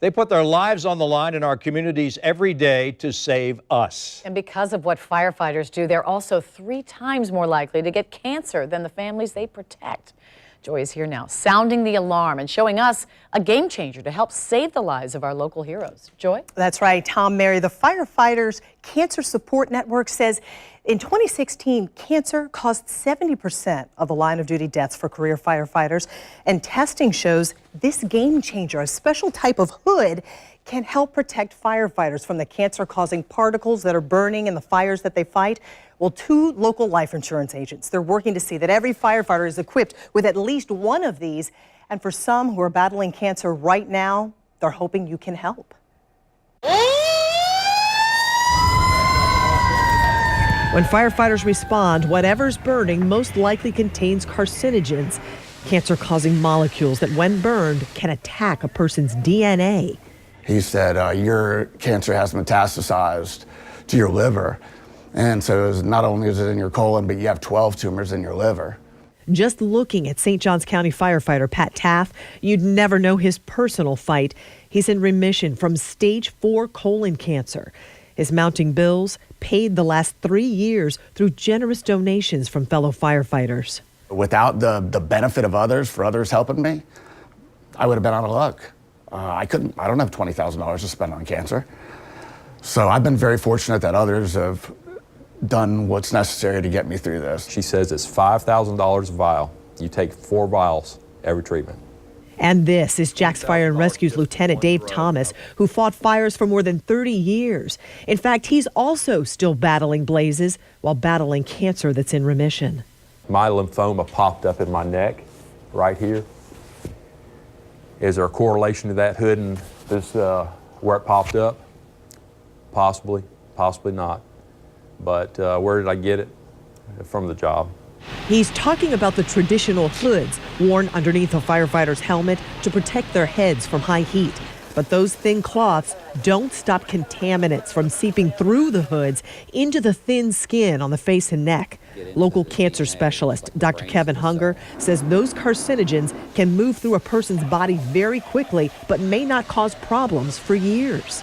They put their lives on the line in our communities every day to save us. And because of what firefighters do, they're also 3 times more likely to get cancer than the families they protect. Joy is here now, sounding the alarm and showing us a game changer to help save the lives of our local heroes. Joy? That's right, Tom, Mary. The Firefighters Cancer Support Network says in 2016, cancer caused 70% of the line of duty deaths for career firefighters. And testing shows this game changer, a special type of hood, can help protect firefighters from the cancer-causing particles that are burning in the fires that they fight. Well, 2 local life insurance agents, they're working to see that every firefighter is equipped with at least one of these. And for some who are battling cancer right now, they're hoping you can help. When firefighters respond, whatever's burning most likely contains carcinogens, cancer-causing molecules that, when burned, can attack a person's DNA. He said, your cancer has metastasized to your liver. And so not only is it in your colon, but you have 12 tumors in your liver. Just looking at St. Johns County firefighter Pat Taff, you'd never know his personal fight. He's in remission from stage 4 colon cancer. His mounting bills paid the last 3 years through generous donations from fellow firefighters. Without the benefit of others, for others helping me, I would have been out of luck. I don't have $20,000 to spend on cancer. So I've been very fortunate that others have done what's necessary to get me through this. She says it's $5,000 a vial. You take 4 vials every treatment. And this is Jack's Fire and Rescue's Lieutenant Dave Thomas, who fought fires for more than 30 years. In fact, he's also still battling blazes while battling cancer that's in remission. My lymphoma popped up in my neck right here. Is there a correlation to that hood and this where it popped up? Possibly, possibly not. But where did I get it? From the job. He's talking about the traditional hoods worn underneath a firefighter's helmet to protect their heads from high heat. But those thin cloths don't stop contaminants from seeping through the hoods into the thin skin on the face and neck. Local cancer specialist Dr. Kevin Hunger says those carcinogens can move through a person's body very quickly, but may not cause problems for years.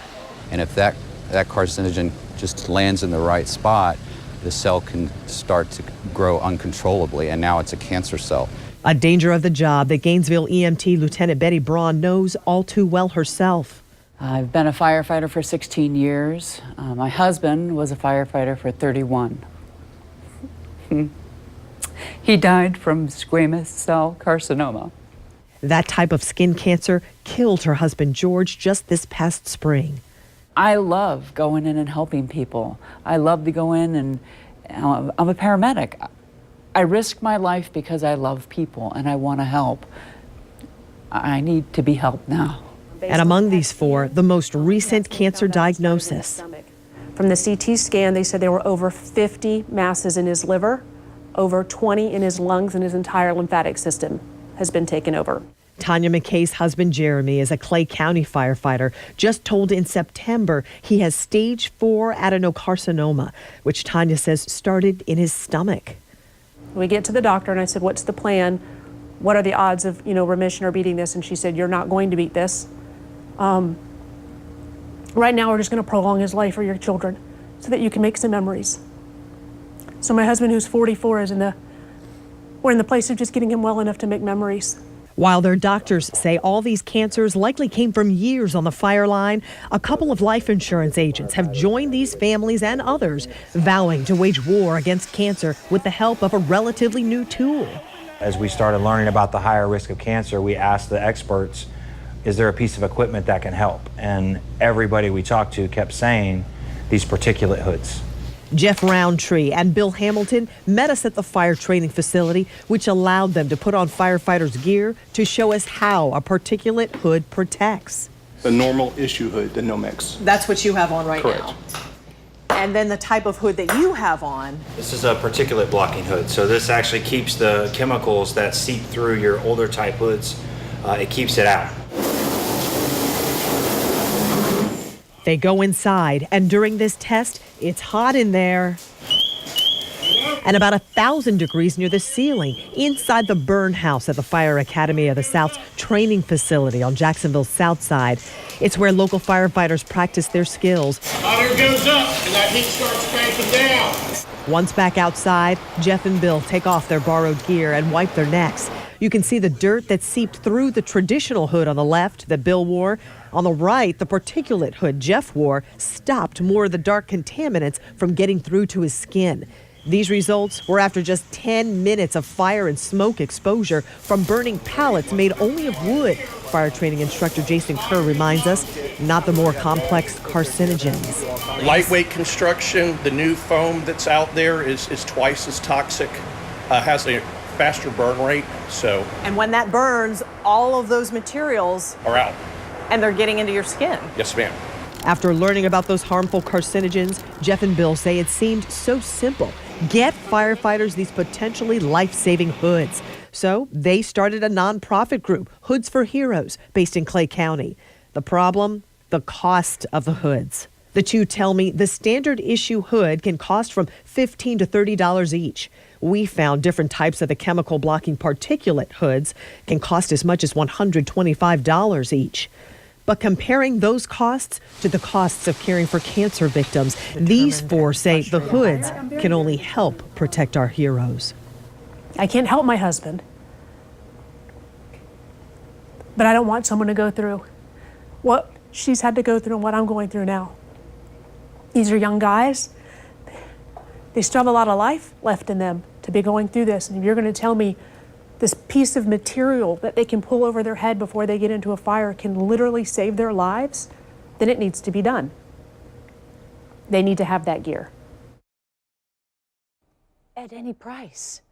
And if that carcinogen just lands in the right spot, the cell can start to grow uncontrollably, and now it's a cancer cell. A danger of the job that Gainesville EMT Lieutenant Betty Braun knows all too well herself. I've been a firefighter for 16 years. My husband was a firefighter for 31. He died from squamous cell carcinoma. That type of skin cancer killed her husband George just this past spring. I love going in and helping people. I love to go in and I'm a paramedic. I risk my life because I love people and I want to help. I need to be helped now. And among these 4, the most recent cancer diagnosis. From the CT scan, they said there were over 50 masses in his liver, over 20 in his lungs, and his entire lymphatic system has been taken over. Tanya McKay's husband, Jeremy, is a Clay County firefighter, just told in September he has stage 4 adenocarcinoma, which Tanya says started in his stomach. We get to the doctor and I said, what's the plan? What are the odds of, remission or beating this? And she said, you're not going to beat this. Right now, we're just going to prolong his life for your children so that you can make some memories. So my husband, who's 44, we're in the place of just getting him well enough to make memories. While their doctors say all these cancers likely came from years on the fire line, a couple of life insurance agents have joined these families and others, vowing to wage war against cancer with the help of a relatively new tool. As we started learning about the higher risk of cancer, we asked the experts, is there a piece of equipment that can help? And everybody we talked to kept saying these particulate hoods. Jeff Roundtree and Bill Hamilton met us at the fire training facility, which allowed them to put on firefighters' gear to show us how a particulate hood protects. The normal issue hood, the Nomex. That's what you have on right Correct. now. And then the type of hood that you have on. This is a particulate blocking hood. So this actually keeps the chemicals that seep through your older type hoods, it keeps it out. They go inside, and during this test, it's hot in there. and about 1,000 degrees near the ceiling inside the burn house at the Fire Academy of the South's training facility on Jacksonville's south side. It's where local firefighters practice their skills. Water goes up and that heat starts cranking down. Once back outside, Jeff and Bill take off their borrowed gear and wipe their necks. You can see the dirt that seeped through the traditional hood on the left that Bill wore. On the right, the particulate hood Jeff wore stopped more of the dark contaminants from getting through to his skin. These results were after just 10 minutes of fire and smoke exposure from burning pallets made only of wood. Fire training instructor Jason Kerr reminds us, not the more complex carcinogens. Lightweight construction, the new foam that's out there is twice as toxic, has a faster burn rate, so And when that burns, all of those materials, are out. and they're getting into your skin. Yes, ma'am. After learning about those harmful carcinogens, Jeff and Bill say it seemed so simple. Get firefighters these potentially life-saving hoods. So they started a nonprofit group, Hoods for Heroes, based in Clay County. The problem? The cost of the hoods. The two tell me the standard issue hood can cost from $15 to $30 each. We found different types of the chemical blocking particulate hoods can cost as much as $125 each. But comparing those costs to the costs of caring for cancer victims, these four say the hoods can only help protect our heroes. I can't help my husband, but I don't want someone to go through what she's had to go through and what I'm going through now. These are young guys. They still have a lot of life left in them to be going through this. And if you're going to tell me this piece of material that they can pull over their head before they get into a fire can literally save their lives, then it needs to be done. They need to have that gear. At any price.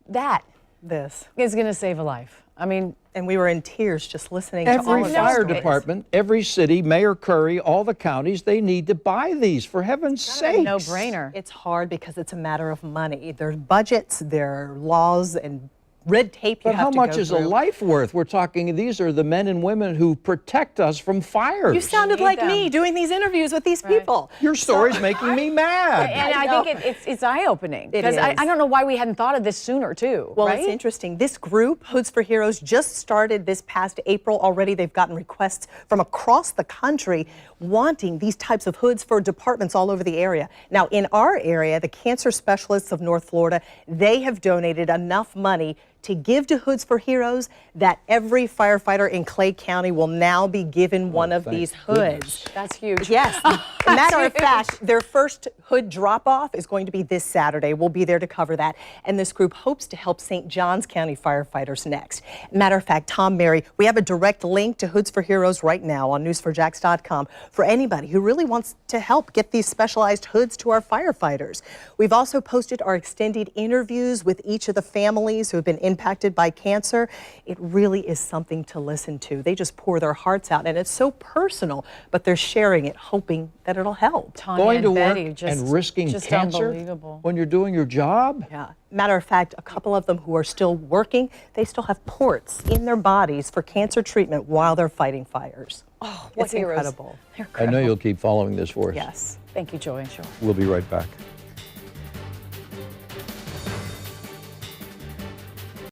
That This. is going to save a life. I mean, And we were in tears just listening to all Every of those fire stories. department, every city, Mayor Curry, all the counties, they need to buy these, for heaven's sake. no brainer. It's hard because it's a matter of money. There's budgets, there are laws and red tape you But have how to much go is a through. life worth? We're talking, these are the men and women who protect us from fires. You sounded Need like them. me doing these interviews with these people. Your story's making me mad. and I think it's eye-opening. It Because I is. don't know why we hadn't thought of this sooner, too. Well, right? it's interesting. This group, Hoods for Heroes, just started this past April. Already they've gotten requests from across the country wanting these types of hoods for departments all over the area. Now, in our area, the Cancer Specialists of North Florida, they have donated enough money to give to Hoods for Heroes that every firefighter in Clay County will now be given one of thank these goodness. hoods. That's huge. Yes. Matter of fact, their first hood drop-off is going to be this Saturday. We'll be there to cover that. And this group hopes to help St. Johns County firefighters next. Matter of fact, Tom, Mary, we have a direct link to Hoods for Heroes right now on news4jax.com for anybody who really wants to help get these specialized hoods to our firefighters. We've also posted our extended interviews with each of the families who have been impacted by cancer. It really is something to listen to. They just pour their hearts out, and it's so personal, but they're sharing it, hoping that it'll help. Tanya Going and to work Betty, just, and risking just cancer unbelievable. when you're doing your job? Yeah. Matter of fact, a couple of them who are still working, they still have ports in their bodies for cancer treatment while they're fighting fires. Oh, what It's heroes. incredible. They're I know you'll keep following this for us. Yes. Thank you, Joy. Sure. We'll be right back.